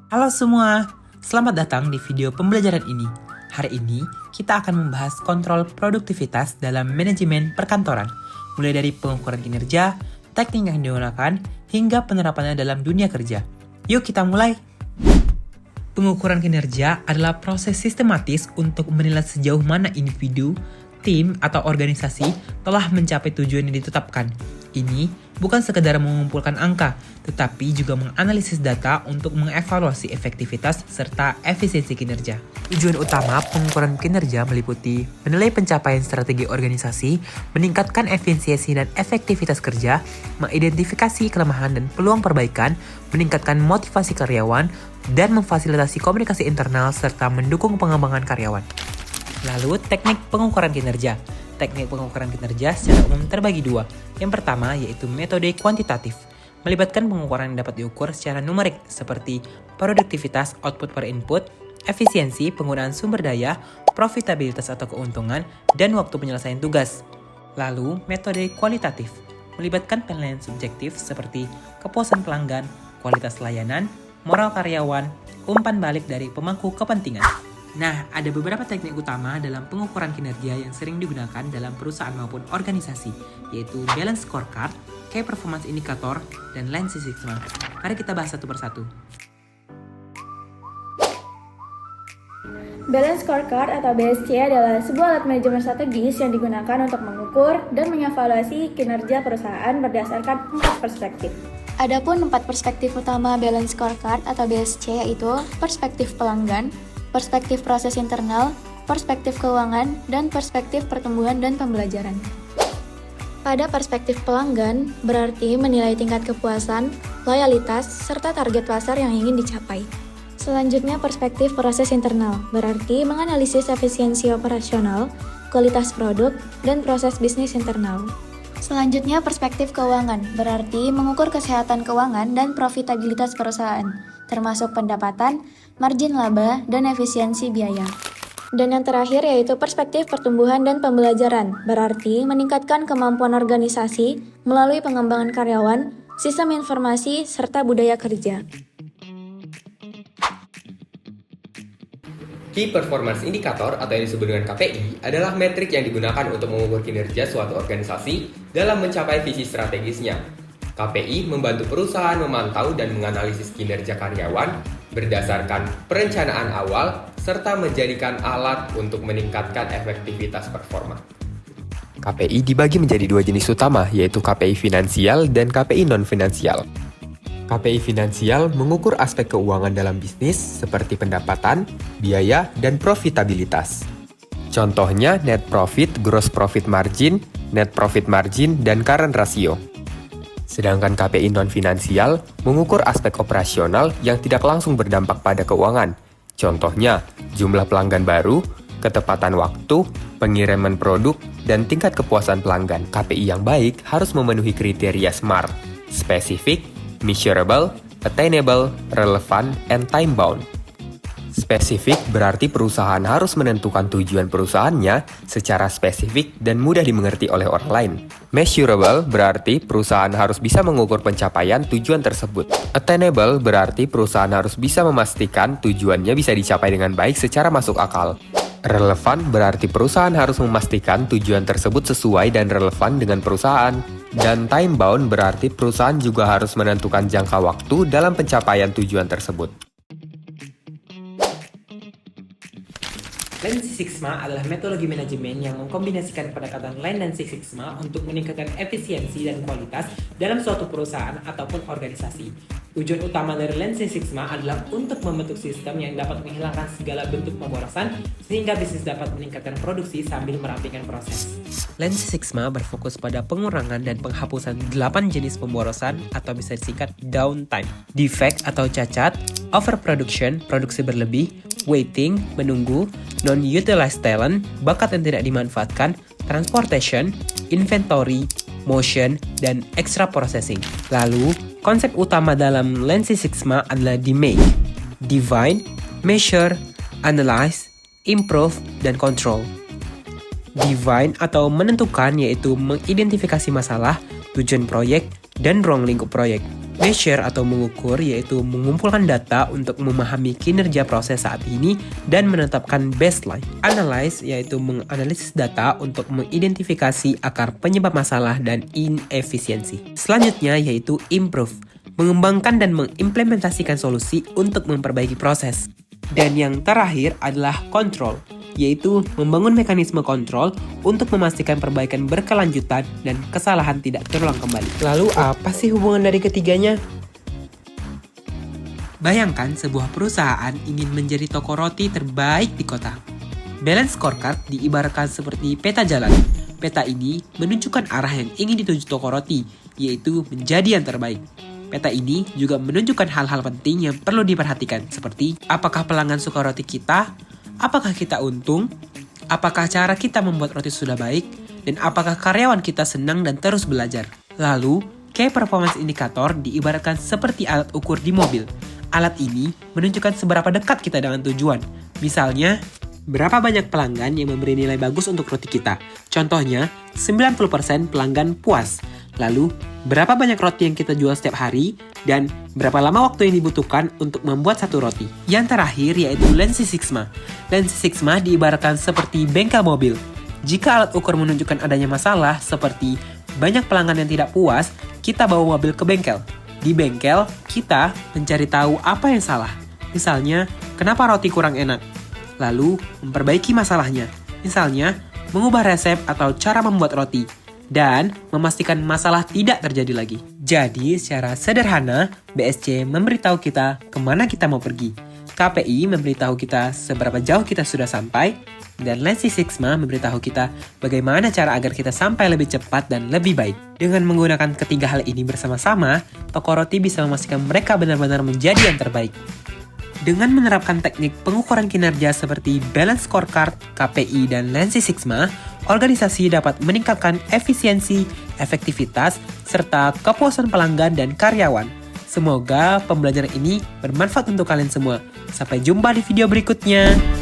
Halo semua, selamat datang di video pembelajaran ini. Hari ini kita akan membahas kontrol produktivitas dalam manajemen perkantoran, mulai dari pengukuran kinerja, teknik yang digunakan, hingga penerapannya dalam dunia kerja. Yuk kita mulai! Pengukuran kinerja adalah proses sistematis untuk menilai sejauh mana individu, tim, atau organisasi telah mencapai tujuan yang ditetapkan. Ini bukan sekedar mengumpulkan angka, tetapi juga menganalisis data untuk mengevaluasi efektivitas serta efisiensi kinerja. Tujuan utama pengukuran kinerja meliputi menilai pencapaian strategi organisasi, meningkatkan efisiensi dan efektivitas kerja, mengidentifikasi kelemahan dan peluang perbaikan, meningkatkan motivasi karyawan, dan memfasilitasi komunikasi internal serta mendukung pengembangan karyawan. Lalu, teknik pengukuran kinerja. Teknik pengukuran kinerja secara umum terbagi dua. Yang pertama yaitu metode kuantitatif, melibatkan pengukuran yang dapat diukur secara numerik seperti produktivitas output per input, efisiensi penggunaan sumber daya, profitabilitas atau keuntungan, dan waktu penyelesaian tugas. Lalu, metode kualitatif, melibatkan penilaian subjektif seperti kepuasan pelanggan, kualitas layanan, moral karyawan, umpan balik dari pemangku kepentingan. Nah, ada beberapa teknik utama dalam pengukuran kinerja yang sering digunakan dalam perusahaan maupun organisasi, yaitu Balance Scorecard, Key Performance Indicator, dan Lean Six Sigma. Mari kita bahas satu persatu. Balance Scorecard atau BSC adalah sebuah alat manajemen strategis yang digunakan untuk mengukur dan mengevaluasi kinerja perusahaan berdasarkan 4 perspektif. Adapun 4 perspektif utama Balance Scorecard atau BSC yaitu perspektif pelanggan, perspektif proses internal, perspektif keuangan, dan perspektif pertumbuhan dan pembelajaran. Pada perspektif pelanggan, berarti menilai tingkat kepuasan, loyalitas, serta target pasar yang ingin dicapai. Selanjutnya perspektif proses internal, berarti menganalisis efisiensi operasional, kualitas produk, dan proses bisnis internal. Selanjutnya perspektif keuangan, berarti mengukur kesehatan keuangan dan profitabilitas perusahaan, termasuk pendapatan, margin laba, dan efisiensi biaya. Dan yang terakhir yaitu perspektif pertumbuhan dan pembelajaran, berarti meningkatkan kemampuan organisasi melalui pengembangan karyawan, sistem informasi, serta budaya kerja. Key Performance Indicator atau yang disebut dengan KPI adalah metrik yang digunakan untuk mengukur kinerja suatu organisasi dalam mencapai visi strategisnya. KPI membantu perusahaan memantau dan menganalisis kinerja karyawan berdasarkan perencanaan awal serta menjadikan alat untuk meningkatkan efektivitas performa. KPI dibagi menjadi dua jenis utama, yaitu KPI finansial dan KPI non-finansial. KPI finansial mengukur aspek keuangan dalam bisnis seperti pendapatan, biaya, dan profitabilitas. Contohnya net profit, gross profit margin, net profit margin, dan current ratio. Sedangkan KPI non-finansial mengukur aspek operasional yang tidak langsung berdampak pada keuangan. Contohnya, jumlah pelanggan baru, ketepatan waktu, pengiriman produk, dan tingkat kepuasan pelanggan. KPI yang baik harus memenuhi kriteria SMART, spesifik, measurable, attainable, relevant, and time-bound. Spesifik berarti perusahaan harus menentukan tujuan perusahaannya secara spesifik dan mudah dimengerti oleh orang lain. Measurable berarti perusahaan harus bisa mengukur pencapaian tujuan tersebut. Attainable berarti perusahaan harus bisa memastikan tujuannya bisa dicapai dengan baik secara masuk akal. Relevan berarti perusahaan harus memastikan tujuan tersebut sesuai dan relevan dengan perusahaan. Dan time-bound berarti perusahaan juga harus menentukan jangka waktu dalam pencapaian tujuan tersebut. Lean Six Sigma adalah metodologi manajemen yang mengkombinasikan pendekatan Lean dan Six Sigma untuk meningkatkan efisiensi dan kualitas dalam suatu perusahaan ataupun organisasi. Tujuan utama dari Lean Six Sigma adalah untuk membentuk sistem yang dapat menghilangkan segala bentuk pemborosan sehingga bisnis dapat meningkatkan produksi sambil merapikan proses. Lean Six Sigma berfokus pada pengurangan dan penghapusan 8 jenis pemborosan atau bisa disingkat downtime, defect atau cacat, overproduction, produksi berlebih, waiting, menunggu, non-utilized talent, bakat yang tidak dimanfaatkan, transportation, inventory, motion, dan extra processing. Lalu, konsep utama dalam Lean Six Sigma adalah DMAIC, Define, Measure, Analyze, Improve, dan Control. Define atau menentukan yaitu mengidentifikasi masalah, tujuan proyek, dan ruang lingkup proyek. Measure atau mengukur yaitu mengumpulkan data untuk memahami kinerja proses saat ini dan menetapkan baseline. Analyze yaitu menganalisis data untuk mengidentifikasi akar penyebab masalah dan inefisiensi. Selanjutnya yaitu improve, mengembangkan dan mengimplementasikan solusi untuk memperbaiki proses. Dan yang terakhir adalah control, yaitu membangun mekanisme kontrol untuk memastikan perbaikan berkelanjutan dan kesalahan tidak terulang kembali. Lalu apa sih hubungan dari ketiganya? Bayangkan sebuah perusahaan ingin menjadi toko roti terbaik di kota. Balance scorecard diibaratkan seperti peta jalan. Peta ini menunjukkan arah yang ingin dituju toko roti, yaitu menjadi yang terbaik. Peta ini juga menunjukkan hal-hal penting yang perlu diperhatikan, seperti apakah pelanggan suka roti kita, apakah kita untung, apakah cara kita membuat roti sudah baik, dan apakah karyawan kita senang dan terus belajar. Lalu, Key Performance Indicator diibaratkan seperti alat ukur di mobil. Alat ini menunjukkan seberapa dekat kita dengan tujuan. Misalnya, berapa banyak pelanggan yang memberi nilai bagus untuk roti kita. Contohnya, 90% pelanggan puas. Lalu, berapa banyak roti yang kita jual setiap hari, dan berapa lama waktu yang dibutuhkan untuk membuat satu roti. Yang terakhir yaitu Lean Six Sigma. Lean Six Sigma diibaratkan seperti bengkel mobil. Jika alat ukur menunjukkan adanya masalah seperti banyak pelanggan yang tidak puas, kita bawa mobil ke bengkel. Di bengkel, kita mencari tahu apa yang salah. Misalnya, kenapa roti kurang enak? Lalu, memperbaiki masalahnya. Misalnya, mengubah resep atau cara membuat roti. Dan memastikan masalah tidak terjadi lagi. Jadi, secara sederhana, BSC memberitahu kita kemana kita mau pergi. KPI memberitahu kita seberapa jauh kita sudah sampai. Dan Lean Six Sigma memberitahu kita bagaimana cara agar kita sampai lebih cepat dan lebih baik. Dengan menggunakan ketiga hal ini bersama-sama, toko roti bisa memastikan mereka benar-benar menjadi yang terbaik. Dengan menerapkan teknik pengukuran kinerja seperti Balance Scorecard, KPI, dan Lean Six Sigma, organisasi dapat meningkatkan efisiensi, efektivitas, serta kepuasan pelanggan dan karyawan. Semoga pembelajaran ini bermanfaat untuk kalian semua. Sampai jumpa di video berikutnya.